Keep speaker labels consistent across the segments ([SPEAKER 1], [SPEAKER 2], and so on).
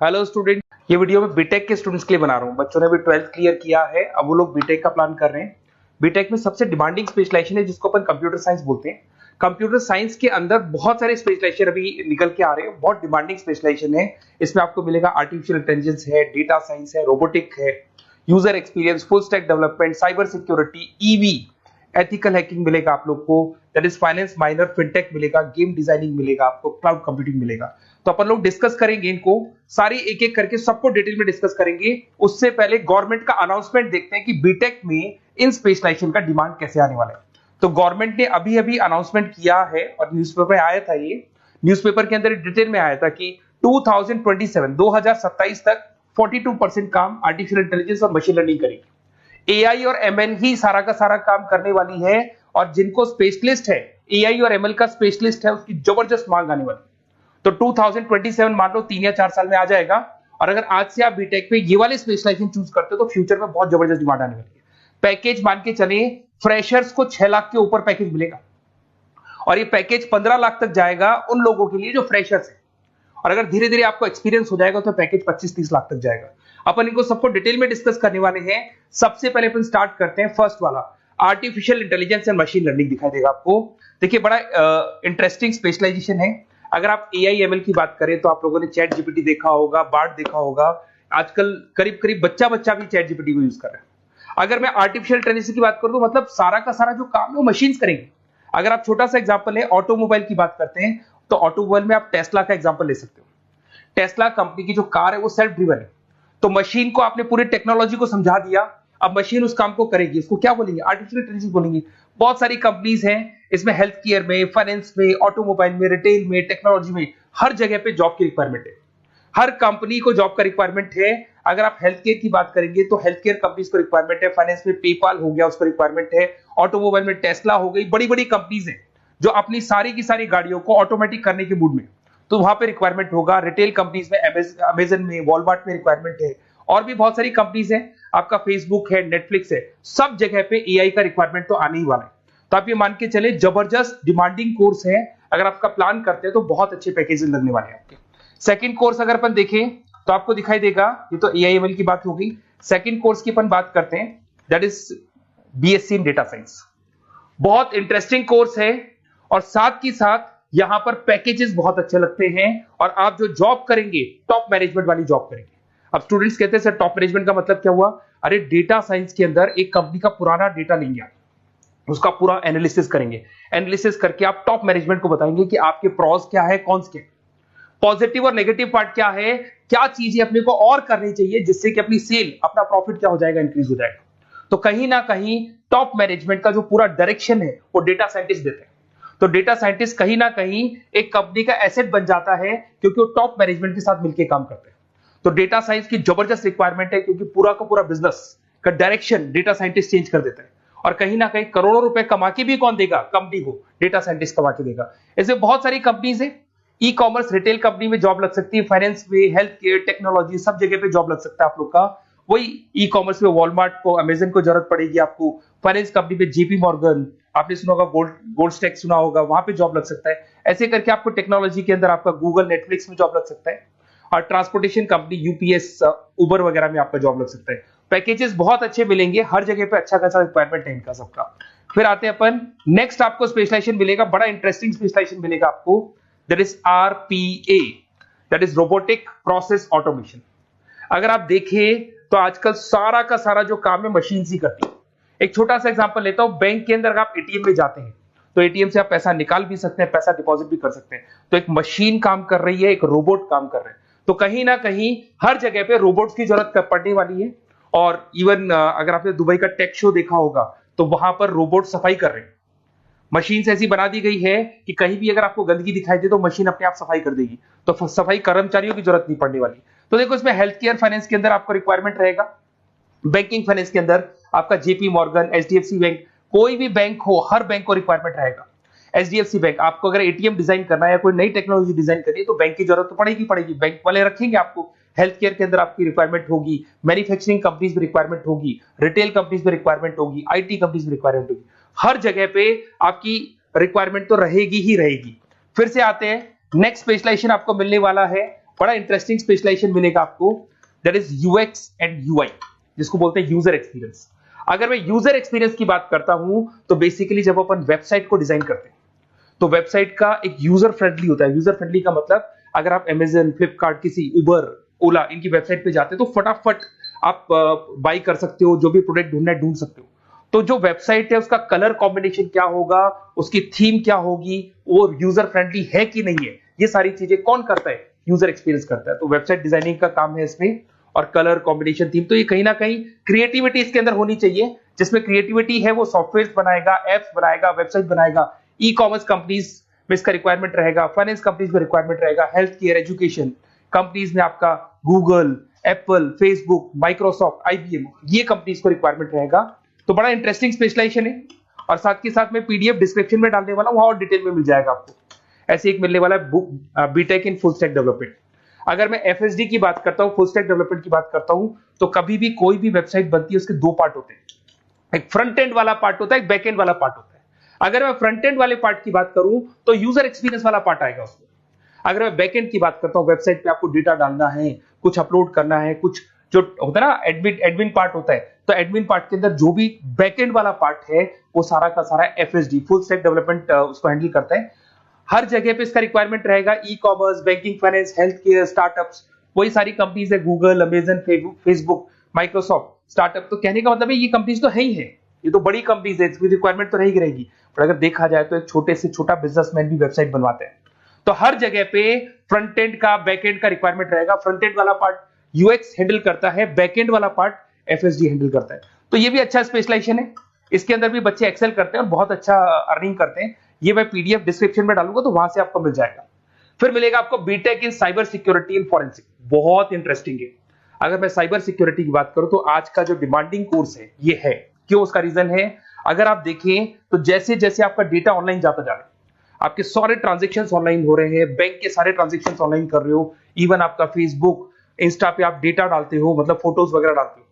[SPEAKER 1] Hello student, ये video मैं BTech के स्टूडेंट्स के लिए बना रहा हूँ। बच्चों ने भी 12th क्लियर किया है, अब वो लोग बीटेक का प्लान कर रहे हैं। बीटेक में सबसे डिमांडिंग स्पेशलाइजेशन है जिसको अपन कंप्यूटर साइंस बोलते हैं। कंप्यूटर साइंस के अंदर बहुत सारे स्पेशलाइजेशन अभी निकल के आ रहे हैं, बहुत डिमांडिंग स्पेशलाइजेशन है। इसमें आपको मिलेगा आर्टिफिशियल इंटेलिजेंस है, डेटा साइंस है, रोबोटिक है, user experience, full stack development, cyber security, EV, ethical hacking मिलेगा आप लोग को, that is finance minor, fintech मिलेगा, गेम डिजाइनिंग मिलेगा आपको, क्लाउड कंप्यूटिंग मिलेगा। तो अपन लोग डिस्कस करेंगे इनको सारी एक एक करके, सबको डिटेल में डिस्कस करेंगे। उससे पहले गवर्नमेंट का अनाउंसमेंट देखते हैं कि बीटेक में इन स्पेशलाइजेशन का डिमांड कैसे आने वाला है। तो गवर्नमेंट ने अभी अभी अनाउंसमेंट किया है और न्यूज़पेपर में आया था, ये न्यूज़पेपर के अंदर डिटेल में आया था कि 2027 तक 42% काम आर्टिफिशियल इंटेलिजेंस और मशीन लर्निंग करेगी। एआई और एमएल ही सारा का सारा काम करने वाली है, और जिनको स्पेशलिस्ट है, एआई और एमएल का स्पेशलिस्ट है, उसकी जबरदस्त मांग आने वाली है। तो 2027 मान लो 3 या 4 साल में आ जाएगा। और अगर आज से आप बीटेक पे ये वाले स्पेशलाइजेशन चूज करते हो तो फ्यूचर में बहुत जबरदस्त डिमांड आने वाली है। पैकेज मान के चले, फ्रेशर्स को 6 लाख के ऊपर पैकेज मिलेगा, और ये पैकेज 15 लाख तक जाएगा उन लोगों के लिए जो फ्रेशर्स है। और अगर धीरे धीरे आपको एक्सपीरियंस हो जाएगा तो पैकेज 25-30 लाख तक जाएगा। अपन इनको सबको डिटेल में डिस्कस करने वाले हैं। सबसे पहले अपन स्टार्ट करते हैं फर्स्ट वाला, artificial intelligence and machine learning दिखाई देगा आपको। देखिए, बड़ा इंटरेस्टिंग स्पेशलाइजेशन है। अगर आप एआई एमएल की बात करें तो आप लोगों ने चैट जीपीटी देखा होगा, बार्ड देखा होगा। आजकल करीब करीब बच्चा भी चैट जीपीटी को यूज कर रहा है। अगर मैं आर्टिफिशियल इंटेलिजेंस की बात करूं तो मतलब सारा का सारा जो काम है वो मशीन्स करेंगे। अगर आप छोटा सा एग्जांपल है, ऑटोमोबाइल की बात करते हैं तो ऑटोमोबाइल में आप टेस्ला का एग्जांपल ले सकते हो। टेस्ला कंपनी की जो कार है वो सेल्फ ड्रिवन है। तो मशीन को आपने पूरी टेक्नोलॉजी को समझा दिया, अब मशीन उस काम को करेगी। इसको क्या बोलेंगे? आर्टिफिशियल इंटेलिजेंस बोलेंगे। बहुत सारी कंपनीज हैं इसमें, हेल्थ केयर में, फाइनेंस में, ऑटोमोबाइल में, रिटेल में, टेक्नोलॉजी में, हर जगह पे जॉब की रिक्वायरमेंट है। हर कंपनी को जॉब का रिक्वायरमेंट है। अगर आप हेल्थ केयर की बात करेंगे तो हेल्थ केयर कंपनीज को रिक्वायरमेंट है, फाइनेंस में पेपाल हो गया उसको रिक्वायरमेंट है, ऑटोमोबाइल में टेस्ला हो गई, बड़ी बड़ी कंपनीज हैं जो अपनी सारी की सारी गाड़ियों को ऑटोमेटिक करने के मूड में, तो वहां पे रिक्वायरमेंट होगा। रिटेल कंपनीज में अमेजन में, वॉलमार्ट में रिक्वायरमेंट है, और भी बहुत सारी कंपनीज हैं, आपका फेसबुक है, नेटफ्लिक्स है, सब जगह पे एआई का रिक्वायरमेंट तो आने ही वाला है। तो आप ये मान के चले जबरदस्त डिमांडिंग कोर्स है। अगर आपका प्लान करते हैं तो बहुत अच्छे पैकेजेस लगने वाले हैं आपके। सेकंड कोर्स अगर अपन देखें तो आपको दिखाई देगा, ये तो एआई एमएल की बात हो गई। सेकंड कोर्स की अपन बात करते हैं, that is BSc in data science. बहुत इंटरेस्टिंग कोर्स है, और साथ ही साथ यहां पर पैकेजेस बहुत अच्छे लगते हैं, और आप जो जॉब करेंगे टॉप मैनेजमेंट वाली जॉब करेंगे। अब स्टूडेंट्स कहते हैं सर टॉप मैनेजमेंट का मतलब क्या हुआ? अरे डेटा साइंस के अंदर एक कंपनी का पुराना डेटा लेंगे आप, उसका पूरा एनालिसिस करेंगे, एनालिसिस करके आप टॉप मैनेजमेंट को बताएंगे कि आपके प्रॉस क्या है, कॉन्स क्या है, पॉजिटिव और नेगेटिव पार्ट क्या है, क्या चीजें अपने को और करनी चाहिए जिससे कि अपनी सेल, अपना प्रॉफिट क्या हो जाएगा, इंक्रीज हो जाएगा। तो कहीं ना कहीं टॉप मैनेजमेंट का जो पूरा डायरेक्शन है वो डेटा साइंटिस्ट देते हैं। तो डेटा साइंटिस्ट कहीं ना कहीं एक कंपनी का एसेट बन जाता है, क्योंकि वो टॉप मैनेजमेंट के साथ मिलकर काम करते हैं। तो डेटा साइंस की जबरदस्त रिक्वायरमेंट है, क्योंकि पूरा का पूरा बिजनेस का डायरेक्शन डेटा साइंटिस्ट चेंज कर देता है। और कहीं ना कहीं करोड़ों रुपए कमा के भी कौन देगा? कंपनी को डेटा साइंटिस्ट कमा के देगा। ऐसे बहुत सारी कंपनीज है, ई कॉमर्स, रिटेल कंपनी में जॉब लग सकती है, फाइनेंस में, हेल्थ केयर, टेक्नोलॉजी, सब जगह पे जॉब लग सकता है आप लोग का। वही ई कॉमर्स में वॉलमार्ट को, अमेजन को जरूरत पड़ेगी आपको। फाइनेंस कंपनी में जेपी मॉर्गन, आपने सुना होगा, गोल्ड स्टैक सुना होगा, वहां पे जॉब लग सकता है। ऐसे करके आपको टेक्नोलॉजी के अंदर आपका गूगल, नेटफ्लिक्स में जॉब लग सकता है। और ट्रांसपोर्टेशन कंपनी, यूपीएस, उबर वगैरह में आपका जॉब लग सकता है। पैकेजेस बहुत अच्छे मिलेंगे, हर जगह पे अच्छा खासा रिक्वायरमेंट है इनका सबका। फिर आते हैं अपन नेक्स्ट, आपको स्पेशलाइजेशन मिलेगा, बड़ा इंटरेस्टिंग स्पेशलाइजेशन मिलेगा आपको, that is RPA, that is robotic process automation. अगर आप देखें तो आजकल सारा का सारा जो काम है मशीन ही करती है। एक छोटा सा एग्जांपल लेता हूं, बैंक के अंदर अगर आप एटीएम में जाते हैं तो एटीएम से आप पैसा निकाल भी सकते हैं, पैसा डिपॉजिट भी कर सकते हैं। तो एक मशीन काम कर रही है, एक रोबोट काम कर रहे हैं। तो कहीं ना कहीं हर जगह पे रोबोट्स की जरूरत पड़ने वाली है। और इवन अगर आपने दुबई का टेक शो देखा होगा तो वहां पर रोबोट सफाई कर रहे हैं। मशीन ऐसी बना दी गई है कि कहीं भी अगर आपको गंदगी दिखाई दे तो मशीन अपने आप सफाई कर देगी। तो सफाई कर्मचारियों की जरूरत नहीं पड़ने वाली। तो देखो, इसमें हेल्थ केयर, फाइनेंस के अंदर आपको रिक्वायरमेंट रहेगा। बैंकिंग फाइनेंस के अंदर आपका जेपी मॉर्गन, एचडीएफसी बैंक, कोई भी बैंक हो, हर बैंक को रिक्वायरमेंट रहेगा। एचडीएफसी बैंक, आपको अगर एटीएम डिजाइन करना है या कोई नई टेक्नोलॉजी डिजाइन करनी है तो बैंक की जरूरत तो पड़ेगी, बैंक वाले रखेंगे आपको। हेल्थ केयर के अंदर आपकी रिक्वायरमेंट होगी, मैन्युफैक्चरिंग कंपनीज में रिक्वायरमेंट होगी, रिटेल कंपनीज में रिक्वायरमेंट होगी, आईटी कंपनीज में रिक्वायरमेंट होगी। हर जगह पे आपकी रिक्वायरमेंट तो रहेगी ही रहेगी। फिर से आते हैं, नेक्स्ट स्पेशलाइजेशन आपको मिलने वाला है बड़ा इंटरेस्टिंग स्पेशलाइजेशन मिलेगा आपको, that is UX and UI, जिसको बोलते हैं यूजर एक्सपीरियंस। अगर मैं यूजर एक्सपीरियंस की बात करता हूं तो बेसिकली जब अपन वेबसाइट को डिजाइन करते हैं तो वेबसाइट का एक यूजर फ्रेंडली होता है। यूजर फ्रेंडली का मतलब अगर आप अमेजन, फ्लिपकार्ट, किसी उबर, ओला इनकी वेबसाइट पे जाते हैं तो फटाफट आप बाई कर सकते हो, जो भी प्रोडक्ट ढूंढना है ढूंढ सकते हो। तो जो वेबसाइट है उसका कलर कॉम्बिनेशन क्या होगा, उसकी थीम क्या होगी, वो यूजर फ्रेंडली है कि नहीं है, ये सारी चीजें कौन करता है, यूजर एक्सपीरियंस करता है। तो वेबसाइट डिजाइनिंग का काम है इसमें, और कलर कॉम्बिनेशन, थीम, तो ये कहीं ना कहीं क्रिएटिविटी इसके अंदर होनी चाहिए। जिसमें क्रिएटिविटी है वो सॉफ्टवेयर बनाएगा, एप्स बनाएगा, वेबसाइट बनाएगा। ई कॉमर्स कंपनीज में इसका रिक्वायरमेंट रहेगा, फाइनेंस कंपनीज में रिक्वायरमेंट रहेगा, हेल्थ केयर, एजुकेशन कंपनीज में आपका Google, Apple, Facebook, Microsoft, IBM, ये कंपनीज को रिक्वायरमेंट रहेगा। तो बड़ा इंटरेस्टिंग स्पेशलाइजेशन है। और साथ के साथ में पीडीएफ डिस्क्रिप्शन में डालने वाला हूं, वहां और डिटेल में मिल जाएगा आपको। ऐसे एक मिलने वाला है B Tech in full stack development. अगर मैं एफएसडी की बात करता हूं, फुल स्टैक डेवलपमेंट की बात करता हूं, तो कभी भी कोई भी वेबसाइट बनती है उसके दो पार्ट होते हैं, एक फ्रंट एंड वाला पार्ट होता है, एक बैक एंड वाला पार्ट होता है। अगर मैं फ्रंट एंड वाले पार्ट की बात करूं तो यूजर एक्सपीरियंस वाला पार्ट आएगा उसमें। अगर मैं बैक एंड की बात करता हूं, वेबसाइट पे आपको डेटा डालना है, कुछ अपलोड करना है, कुछ जो होता है ना एडमिन पार्ट होता है, तो एडमिन पार्ट के अंदर जो भी बैक एंड वाला पार्ट है वो सारा का सारा एफएसडी, फुल स्टैक डेवलपमेंट, उसको हैंडल करता है। हर जगह पे इसका रिक्वायरमेंट रहेगा। E commerce, banking, finance, health care, startups, वही सारी कंपनीज है, Google, Amazon, Facebook, Microsoft, startup. तो कहने का मतलब है ये कंपनीज तो है ही है, ये तो बड़ी कंपनीज है, इसकी रिक्वायरमेंट तो रहेगी। पर अगर देखा जाए तो एक छोटे से छोटा बिजनेसमैन भी वेबसाइट बनवाते हैं। तो हर जगह पे फ्रंट एंड का, बैक एंड का रिक्वायरमेंट रहेगा। फ्रंट एंड वाला पार्ट यूएक्स हैंडल करता है, बैक एंड वाला पार्ट एफएसडी हैंडल करता है। तो ये भी अच्छा स्पेशलाइजेशन है, इसके अंदर भी बच्चे एक्सेल करते हैं और बहुत अच्छा अर्निंग करते हैं। ये मैं पीडीएफ डिस्क्रिप्शन में डालूंगा तो वहां से आपको मिल जाएगा। फिर मिलेगा आपको B Tech in cyber security and forensic, बहुत इंटरेस्टिंग है। अगर मैं साइबर सिक्योरिटी की बात करूं तो आज का जो डिमांडिंग कोर्स है ये है। क्यों? उसका रीजन है, अगर आप देखें तो जैसे जैसे आपका डेटा ऑनलाइन जाता जा रहा है, आपके सारे ट्रांजेक्शंस ऑनलाइन हो रहे हैं, बैंक के सारे ट्रांजेक्शंस ऑनलाइन कर रहे हो, इवन आपका फेसबुक, इंस्टा पे आप डेटा डालते हो, मतलब फोटोज वगैरह डालते हो।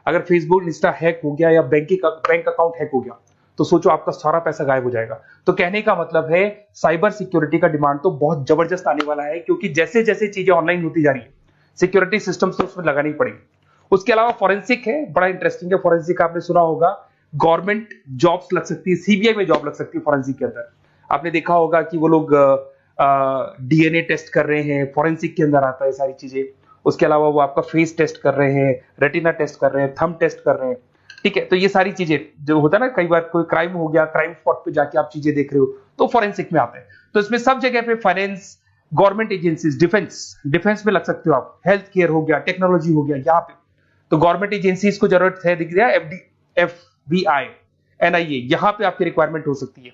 [SPEAKER 1] अगर फेसबुक, इंस्टा हैक हो गया या बैंक अकाउंट हैक हो गया तो सोचो आपका सारा पैसा गायब हो जाएगा। तो कहने का मतलब है साइबर सिक्योरिटी का डिमांड तो बहुत जबरदस्त आने वाला है, क्योंकि जैसे जैसे चीजें ऑनलाइन होती जा रही है सिक्योरिटी सिस्टम्स तो उसमें लगानी पड़ेगी। उसके अलावा फॉरेंसिक है, बड़ा इंटरेस्टिंग है। फॉरेंसिक आपने सुना होगा, गवर्नमेंट जॉब्स लग सकती है, सीबीआई में जॉब लग सकती है फॉरेंसिक के अंदर। आपने देखा होगा कि वो लोग डीएनए टेस्ट कर रहे हैं, फॉरेंसिक के अंदर आता है सारी चीजें। उसके अलावा वो आपका फेस टेस्ट कर रहे हैं, रेटिना टेस्ट कर रहे हैं, थंब टेस्ट कर रहे हैं, ठीक है। तो ये सारी चीजें जो होता है ना, कई बार कोई क्राइम हो गया, क्राइम स्पॉट पे जाके आप चीजें देख रहे हो तो फॉरेंसिक में आता है। तो इसमें सब जगह पे फाइनेंस, गवर्नमेंट एजेंसीज, डिफेंस में लग सकते हो आप, हेल्थ केयर हो गया, टेक्नोलॉजी हो गया, यहाँ पे तो गवर्नमेंट एजेंसीज को जरूरत है, दिख गया एफबीआई, एनआईए, यहाँ पे आपकी रिक्वायरमेंट हो सकती है।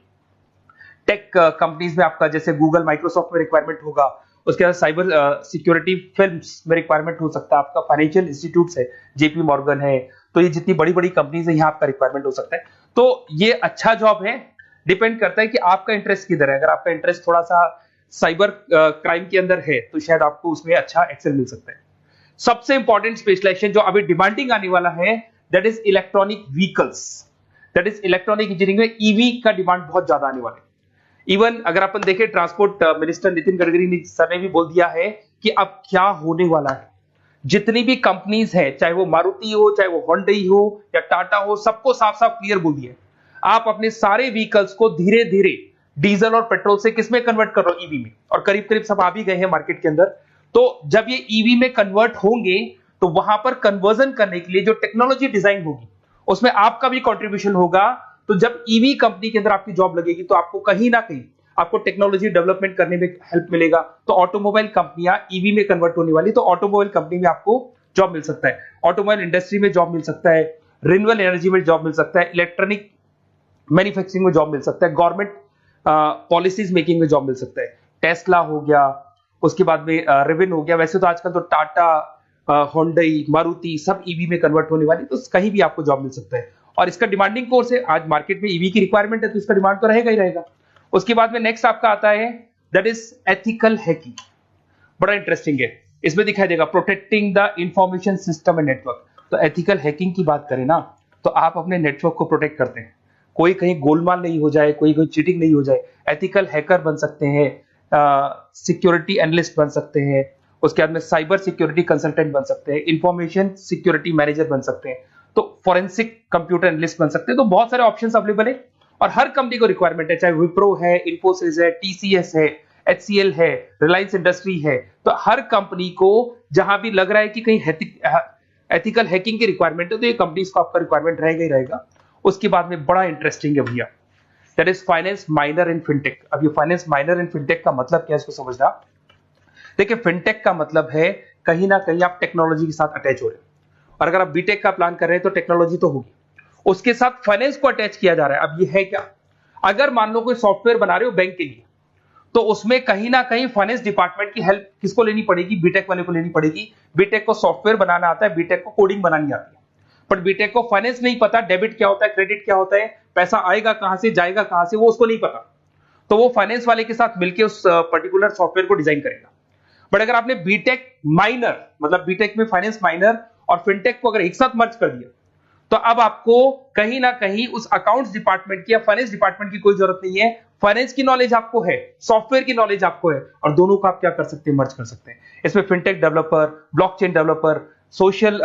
[SPEAKER 1] टेक कंपनीज में आपका जैसे गूगल, माइक्रोसॉफ्ट में रिक्वायरमेंट होगा। उसके बाद साइबर सिक्योरिटी फिल्म्स में रिक्वायरमेंट हो सकता है आपका, फाइनेंशियल इंस्टीट्यूट्स है, जेपी मॉर्गन है, तो ये जितनी बड़ी बड़ी कंपनीज है यहाँ आपका रिक्वायरमेंट हो सकता है। तो ये अच्छा जॉब है, डिपेंड करता है कि आपका इंटरेस्ट किधर है। अगर आपका इंटरेस्ट थोड़ा सा साइबर क्राइम के अंदर है तो शायद आपको उसमें अच्छा एक्सेल मिल सकता है। सबसे इंपॉर्टेंट स्पेशलाइजेशन जो अभी डिमांडिंग आने वाला है, that is electronic vehicles, that is electronic engineering में ईवी का डिमांड बहुत ज्यादा आने वाला है। इवन अगर अपन देखें, transport minister Nitin Gadkari sir ने भी बोल दिया है कि अब क्या होने वाला है, जितनी भी कंपनीज है, चाहे वो मारुति हो, चाहे वो होंडई हो या टाटा हो, सबको साफ साफ क्लियर बोल दिया, आप अपने सारे व्हीकल्स को धीरे धीरे डीजल और पेट्रोल से किसमें कन्वर्ट कर रहे हो, ईवी में। और करीब करीब सब आ भी गए हैं मार्केट के अंदर। तो जब ये ईवी में कन्वर्ट होंगे तो वहां पर कन्वर्जन करने के लिए जो टेक्नोलॉजी डिजाइन होगी उसमें आपका भी कॉन्ट्रीब्यूशन होगा। तो जब ईवी कंपनी के अंदर आपकी जॉब लगेगी तो आपको कहीं ना कहीं आपको टेक्नोलॉजी डेवलपमेंट करने में हेल्प मिलेगा। तो ऑटोमोबाइल कंपनियां ईवी में कन्वर्ट होने वाली, तो ऑटोमोबाइल कंपनी में आपको जॉब मिल सकता है, ऑटोमोबाइल इंडस्ट्री में जॉब मिल सकता है, रिन्यूएबल एनर्जी में जॉब मिल सकता है, इलेक्ट्रॉनिक मैन्युफैक्चरिंग में जॉब मिल सकता है, गवर्नमेंट पॉलिसीज मेकिंग में जॉब मिल सकता है। टेस्ला हो गया, उसके बाद में रिविन हो गया। वैसे तो आजकल तो टाटा, होंडई, मारुति सब ईवी में कन्वर्ट होने वाली, तो कहीं भी आपको जॉब मिल सकता है। और इसका डिमांडिंग कोर्स है, आज मार्केट में ईवी की रिक्वायरमेंट है तो इसका डिमांड तो रहेगा ही रहेगा। उसके बाद में नेक्स्ट आपका आता है दैट इज एथिकल हैकिंग, बड़ा इंटरेस्टिंग है। इसमें दिखाई देगा protecting the information system and network. तो एथिकल हैकिंग की बात करें ना, तो आप अपने नेटवर्क को प्रोटेक्ट करते हैं, कोई कहीं गोलमाल नहीं हो जाए, कोई चीटिंग नहीं हो जाए। एथिकल हैकर बन सकते हैं, सिक्योरिटी एनालिस्ट बन सकते हैं, उसके बाद में साइबर सिक्योरिटी कंसल्टेंट बन सकते हैं, इंफॉर्मेशन सिक्योरिटी मैनेजर बन सकते हैं, तो फोरेंसिक कंप्यूटर एनालिस्ट बन सकते हैं। तो बहुत सारे ऑप्शंस अवेलेबल है और हर कंपनी को रिक्वायरमेंट है, चाहे विप्रो है, इन्फोसिस है, टीसीएस है, एचसीएल है, रिलायंस इंडस्ट्री है। तो हर कंपनी को जहां भी लग रहा है कि कहीं एथिकल हैकिंग की रिक्वायरमेंट है तो ये कंपनीज को आपका रिक्वायरमेंट रहेगा ही रहेगा। उसके बाद में बड़ा इंटरेस्टिंग है भैया, that is finance minor in fintech. अब ये फाइनेंस माइनर इन फिनटेक का मतलब क्या है इसको समझना। देखिए फिनटेक का मतलब है कहीं ना कहीं आप टेक्नोलॉजी के साथ अटैच हो रहे हैं, और अगर आप बीटेक का प्लान कर रहे हैं तो टेक्नोलॉजी तो होगी, उसके साथ फाइनेंस को अटैच किया जा रहा है। अब ये है क्या, अगर मान लो कोई सॉफ्टवेयर बना रहे हो बैंक के लिए, तो उसमें कहीं ना कहीं फाइनेंस डिपार्टमेंट की हेल्प किसको लेनी पड़ेगी, बीटेक वाले को लेनी पड़ेगी। बीटेक को सॉफ्टवेयर बनाना आता है, बीटेक को कोडिंग बनानी आती है, पर बीटेक को फाइनेंस नहीं पता, डेबिट क्या होता है, क्रेडिट क्या होता है, पैसा आएगा कहां से जाएगा कहां से, वो उसको नहीं पता। तो वो फाइनेंस वाले के साथ मिलकर उस पर्टिकुलर सॉफ्टवेयर को डिजाइन करेगा। बट अगर आपने बीटेक माइनर मतलब बीटेक में फाइनेंस माइनर और फिनटेक को अगर एक साथ मर्ज कर दिया, तो अब आपको कहीं ना कहीं उस अकाउंट्स डिपार्टमेंट की या फाइनेंस डिपार्टमेंट की कोई जरूरत नहीं है। फाइनेंस की नॉलेज आपको है, सॉफ्टवेयर की नॉलेज आपको है, और दोनों को आप क्या कर सकते हैं, मर्ज कर सकते हैं। इसमें fintech developer, blockchain developer, social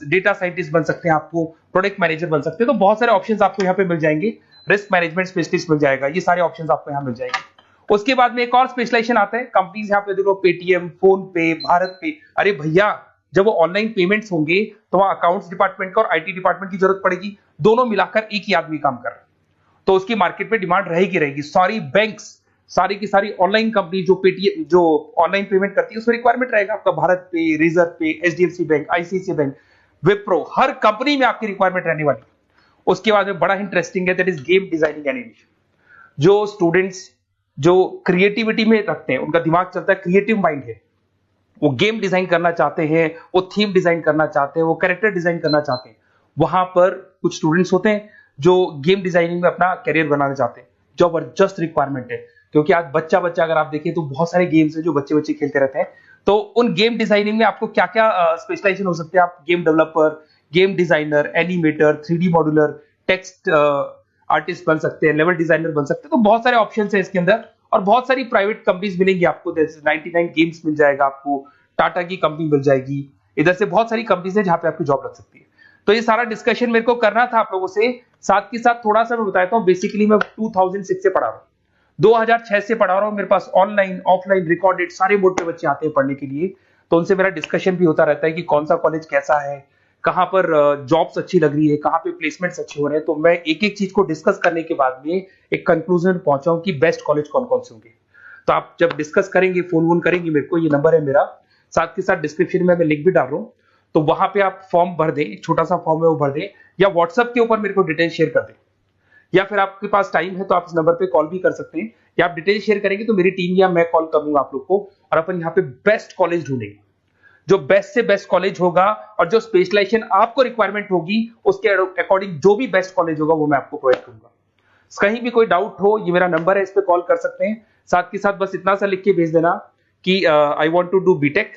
[SPEAKER 1] data scientist बन सकते हैं, आपको प्रोडक्ट मैनेजर बन सकते हैं। तो बहुत सारे ऑप्शंस आपको यहाँ पे मिल जाएंगे, रिस्क मैनेजमेंट स्पेशलिस्ट मिल जाएगा, ये सारे ऑप्शंस आपको यहाँ मिल जाएंगे। उसके बाद में एक और स्पेशलाइजेशन आता है, कंपनीज यहाँ पे देखो पेटीएम, फोन पे, भारत पे। अरे भैया जब वो ऑनलाइन पेमेंट्स होंगे तो वहां अकाउंट्स डिपार्टमेंट का और आईटी डिपार्टमेंट की जरूरत पड़ेगी, दोनों मिलाकर एक ही आदमी काम कर रहा है, तो उसकी मार्केट में डिमांड रहेगी रहेगी। सारी बैंक्स, सारी की सारी ऑनलाइन कंपनी जो पेटीएम जो ऑनलाइन पेमेंट करती है उसमें रिक्वायरमेंट रहेगा आपका, भारत पे, Razorpay, HDFC bank, ICICI bank, Wipro, हर कंपनी में आपकी रिक्वायरमेंट रहने वाली है। उसके बाद में बड़ा इंटरेस्टिंग है, that is game designing animation. जो स्टूडेंट्स जो क्रिएटिविटी में रखते हैं, उनका दिमाग चलता है, क्रिएटिव माइंड है, वो गेम डिजाइन करना चाहते हैं, वो थीम डिजाइन करना चाहते हैं, वो कैरेक्टर डिजाइन करना चाहते हैं, वहां पर कुछ स्टूडेंट्स होते हैं जो गेम डिजाइनिंग में अपना करियर बनाना चाहते हैं। जबरदस्त रिक्वायरमेंट है, क्योंकि आज बच्चा बच्चा अगर आप देखें तो बहुत सारे गेम्स हैं जो बच्चे बच्चे खेलते रहते हैं। तो उन गेम डिजाइनिंग में आपको क्या क्या स्पेशलाइजेशन हो सकते हैं, आप game developer, game designer, animator, 3D modular, text artist बन सकते हैं, लेवल डिजाइनर बन सकते हैं। तो बहुत सारे ऑप्शंस हैं इसके अंदर, और बहुत सारी प्राइवेट कंपनीज मिलेंगी आपको, जैसे 99 गेम्स मिल जाएगा आपको, टाटा की कंपनी मिल जाएगी, इधर से बहुत सारी कंपनीज है जहां पे आपकी जॉब लग सकती है। तो ये सारा डिस्कशन मेरे को करना था आप लोगों से, साथ के साथ थोड़ा सा मैं बताता हूँ। बेसिकली मैं 2006 से पढ़ा रहा हूँ, 2006 से पढ़ा रहा हूँ। मेरे पास ऑनलाइन ऑफलाइन रिकॉर्डेड सारे बोर्ड पे बच्चे आते हैं पढ़ने के लिए, तो उनसे मेरा डिस्कशन भी होता रहता है कि कौन सा कॉलेज कैसा है, कहां पर जॉब्स अच्छी लग रही है, कहां पे प्लेसमेंट्स अच्छे हो रहे हैं। तो मैं एक एक चीज को डिस्कस करने के बाद में एक कंक्लूजन पहुंचा हूं कि बेस्ट कॉलेज कौन कौन से होंगे। तो आप जब डिस्कस करेंगे, फोन वोन करेंगे मेरे को, ये नंबर है मेरा, साथ के साथ डिस्क्रिप्शन में मैं लिंक भी डाल रहा हूँ, तो वहां पे आप फॉर्म भर दें, छोटा सा फॉर्म है वो भर दें, या व्हाट्सएप के ऊपर मेरे को डिटेल शेयर कर दें, या फिर आपके पास टाइम है तो आप इस नंबर पे कॉल भी कर सकते हैं, या आप डिटेल शेयर करेंगे तो मेरी टीम या मैं कॉल करूंगा आप लोग को, और अपन यहाँ पे बेस्ट कॉलेज ढूंढेंगे, जो बेस्ट से बेस्ट कॉलेज होगा, और जो स्पेशलाइजेशन आपको रिक्वायरमेंट होगी उसके अकॉर्डिंग जो भी बेस्ट कॉलेज होगा वो मैं आपको प्रोवाइड करूंगा। कहीं भी कोई डाउट हो, ये मेरा नंबर है, इस पे कॉल कर सकते हैं। साथ के साथ बस इतना सा लिख के भेज देना कि I want to do B Tech,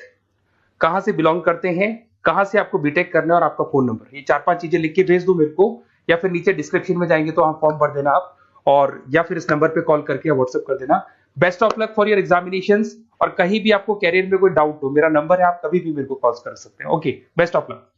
[SPEAKER 1] कहां से बिलोंग करते हैं, कहां से आपको बीटेक करना है, और आपका फोन नंबर, ये 4-5 चीजें लिख के भेज दो मेरे को, या फिर नीचे डिस्क्रिप्शन में जाएंगे तो आप फॉर्म भर देना आप, और या फिर इस नंबर पे कॉल करके या व्हाट्सएप कर देना। Best of luck for your examinations, और कहीं भी आपको कैरियर में कोई डाउट हो, मेरा नंबर है, आप कभी भी मेरे को कॉल कर सकते हैं। Okay, best of luck.